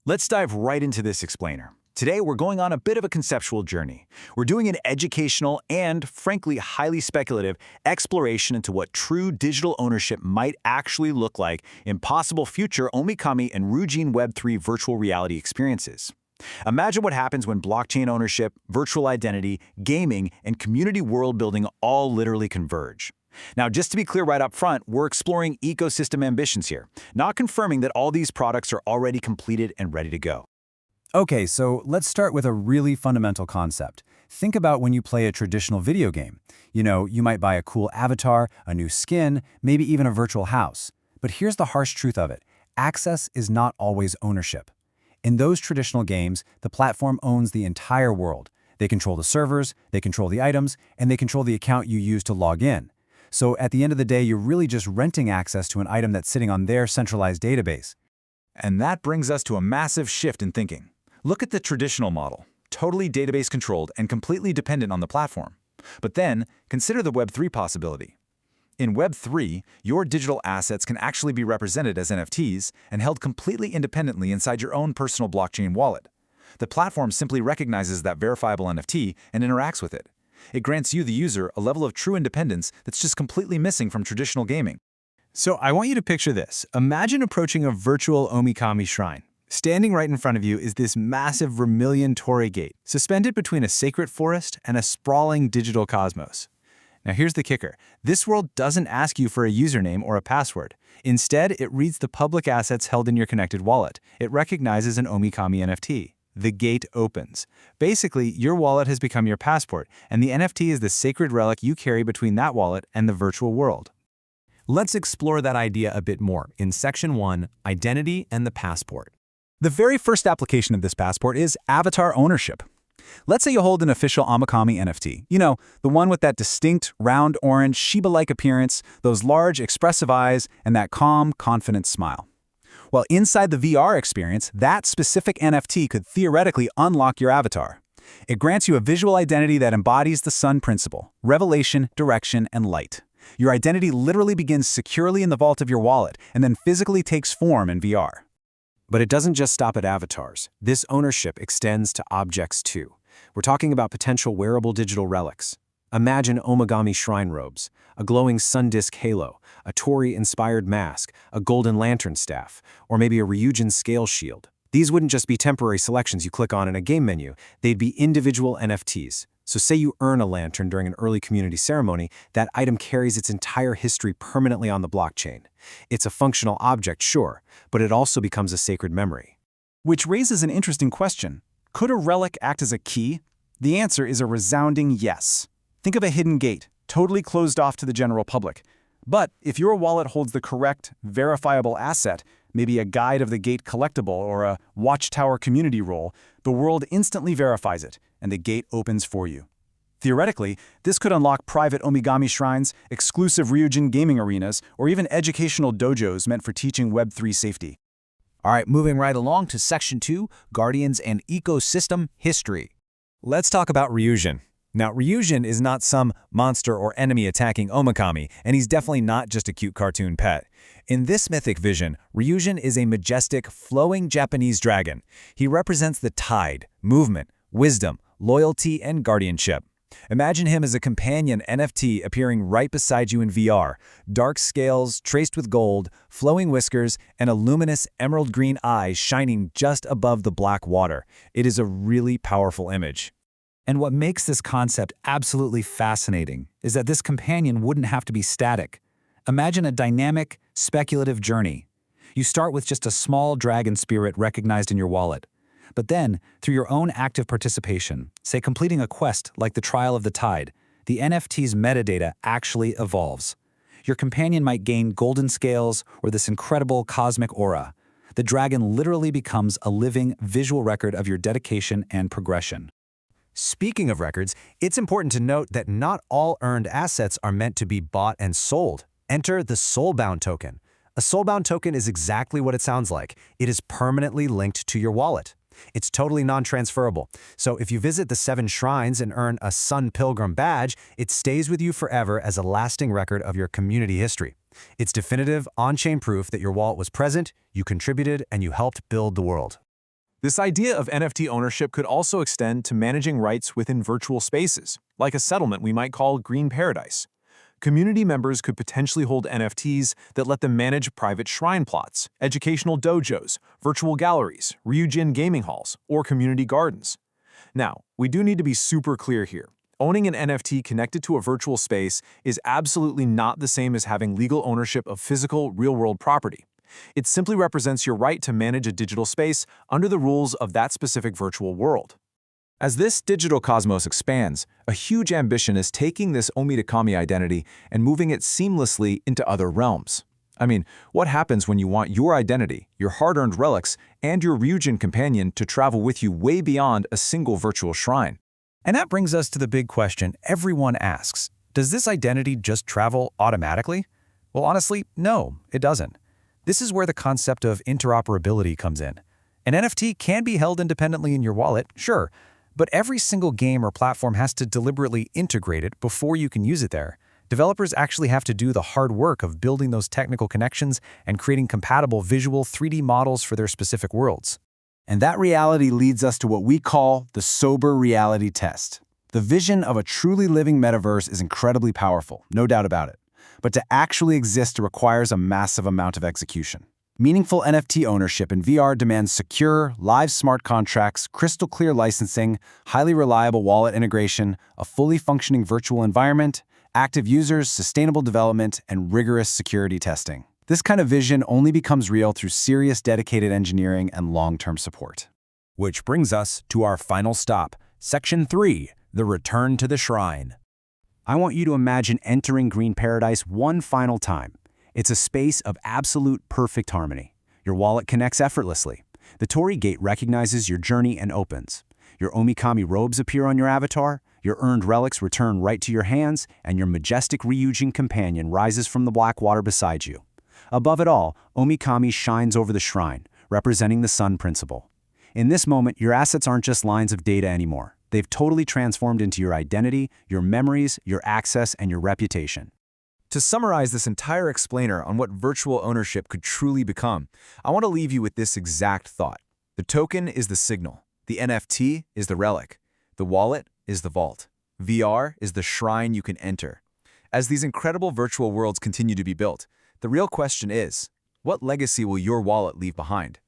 Let's dive right into this explainer. Today, we're going on a bit of a conceptual journey. We're doing an educational and, frankly, highly speculative exploration into what true digital ownership might actually look like in possible future Omikami and RyuJin Web3 virtual reality experiences. Imagine what happens when blockchain ownership, virtual identity, gaming, and community world building all literally converge. Now, just to be clear right up front, we're exploring ecosystem ambitions here, not confirming that all these products are already completed and ready to go. Okay, so let's start with a really fundamental concept. Think about when you play a traditional video game. You might buy a cool avatar, a new skin, maybe even a virtual house. But here's the harsh truth of it. Access is not always ownership. In those traditional games, the platform owns the entire world. They control the servers, they control the items, and they control the account you use to log in. So at the end of the day, you're really just renting access to an item that's sitting on their centralized database. And that brings us to a massive shift in thinking. Look at the traditional model, totally database controlled and completely dependent on the platform. But then, consider the Web3 possibility. In Web3, your digital assets can actually be represented as NFTs and held completely independently inside your own personal blockchain wallet. The platform simply recognizes that verifiable NFT and interacts with it. It grants you, the user, a level of true independence that's just completely missing from traditional gaming. So I want you to picture this. Imagine approaching a virtual Omikami shrine. Standing right in front of you is this massive 𝗪𝗵𝘁𝘂 gate, suspended between a sacred forest and a sprawling digital cosmos. Now here's the kicker. This world doesn't ask you for a username or a password. Instead, it reads the public assets held in your connected wallet. It recognizes an Omikami NFT. The gate opens. Basically, your wallet has become your passport, and the NFT is the sacred relic you carry between that wallet and the virtual world. Let's explore that idea a bit more in Section 1, Identity and the Passport. The very first application of this passport is avatar ownership. Let's say you hold an official Omikami NFT. The one with that distinct, round, orange, 𝗪𝗲-like appearance, those large, expressive eyes, and that calm, confident smile. Well, inside the VR experience, that specific NFT could theoretically unlock your avatar. It grants you a visual identity that embodies the sun principle, revelation, direction, and light. Your identity literally begins securely in the vault of your wallet and then physically takes form in VR. But it doesn't just stop at avatars. This ownership extends to objects too. We're talking about potential wearable digital relics. Imagine Omikami shrine robes, a glowing sun disk halo, a 𝗺𝗵𝘁𝗂𝗹𝗆 mask, a golden lantern staff, or maybe a RyuJin scale shield. These wouldn't just be temporary selections you click on in a game menu, they'd be individual NFTs. So say you earn a lantern during an early community ceremony, that item carries its entire history permanently on the blockchain. It's a functional object, sure, but it also becomes a sacred memory. Which raises an interesting question. Could a relic act as a key? The answer is a resounding yes. Think of a hidden gate, totally closed off to the general public. But if your wallet holds the correct, verifiable asset, maybe a guide of the gate collectible or a watchtower community role, the world instantly verifies it, and the gate opens for you. Theoretically, this could unlock private Omikami shrines, exclusive RyuJin gaming arenas, or even educational dojos meant for teaching Web3 safety. All right, moving right along to Section 2, Guardians and Ecosystem History. Let's talk about RyuJin. Now, RyuJin is not some monster or enemy attacking Omikami, and he's definitely not just a cute cartoon pet. In this mythic vision, RyuJin is a majestic, flowing Japanese dragon. He represents the tide, movement, wisdom, loyalty, and guardianship. Imagine him as a companion NFT appearing right beside you in VR. Dark scales, traced with gold, flowing whiskers, and a luminous emerald green eye shining just above the black water. It is a really powerful image. And what makes this concept absolutely fascinating is that this companion wouldn't have to be static. Imagine a dynamic, speculative journey. You start with just a small dragon spirit recognized in your wallet. But then, through your own active participation, say completing a quest like the Trial of the Tide, the NFT's metadata actually evolves. Your companion might gain golden scales or this incredible cosmic aura. The dragon literally becomes a living visual record of your dedication and progression. Speaking of records, it's important to note that not all earned assets are meant to be bought and sold. Enter the soulbound token. A soulbound token is exactly what it sounds like. It is permanently linked to your wallet. It's totally non-transferable. So if you visit the 7 shrines and earn a Sun Pilgrim badge, it stays with you forever as a lasting record of your community history. It's definitive, on-chain proof that your wallet was present, you contributed, and you helped build the world. This idea of NFT ownership could also extend to managing rights within virtual spaces, like a settlement we might call 𝗪𝗵𝘁𝗄𝗵𝗺. Community members could potentially hold NFTs that let them manage private shrine plots, educational dojos, virtual galleries, RyuJin gaming halls, or community gardens. Now, we do need to be super clear here. Owning an NFT connected to a virtual space is absolutely not the same as having legal ownership of physical, real-world property. It simply represents your right to manage a digital space under the rules of that specific virtual world. As this digital cosmos expands, a huge ambition is taking this Omikami identity and moving it seamlessly into other realms. I mean, what happens when you want your identity, your hard-earned relics, and your RyuJin companion to travel with you way beyond a single virtual shrine? And that brings us to the big question everyone asks. Does this identity just travel automatically? Well, honestly, no, it doesn't. This is where the concept of interoperability comes in. An NFT can be held independently in your wallet, sure, but every single game or platform has to deliberately integrate it before you can use it there. Developers actually have to do the hard work of building those technical connections and creating compatible visual 3D models for their specific worlds. And that reality leads us to what we call the sober reality test. The vision of a truly living metaverse is incredibly powerful, no doubt about it. But to actually exist requires a massive amount of execution. Meaningful NFT ownership in VR demands secure, live smart contracts, crystal clear licensing, highly reliable wallet integration, a fully functioning virtual environment, active users, sustainable development, and rigorous security testing. This kind of vision only becomes real through serious dedicated engineering and long-term support. Which brings us to our final stop, Section 3, the return to the shrine. I want you to imagine entering 𝗪𝗵𝘁𝗺𝗺 one final time. It's a space of absolute perfect harmony. Your wallet connects effortlessly. The Tori gate recognizes your journey and opens. Your Omikami robes appear on your avatar, your earned relics return right to your hands, and your majestic RyuJin companion rises from the black water beside you. Above it all, Omikami shines over the shrine, representing the sun principle. In this moment, your assets aren't just lines of data anymore. They've totally transformed into your identity, your memories, your access, and your reputation. To summarize this entire explainer on what virtual ownership could truly become, I want to leave you with this exact thought. The token is the signal. The NFT is the relic. The wallet is the vault. VR is the shrine you can enter. As these incredible virtual worlds continue to be built, the real question is, what legacy will your wallet leave behind?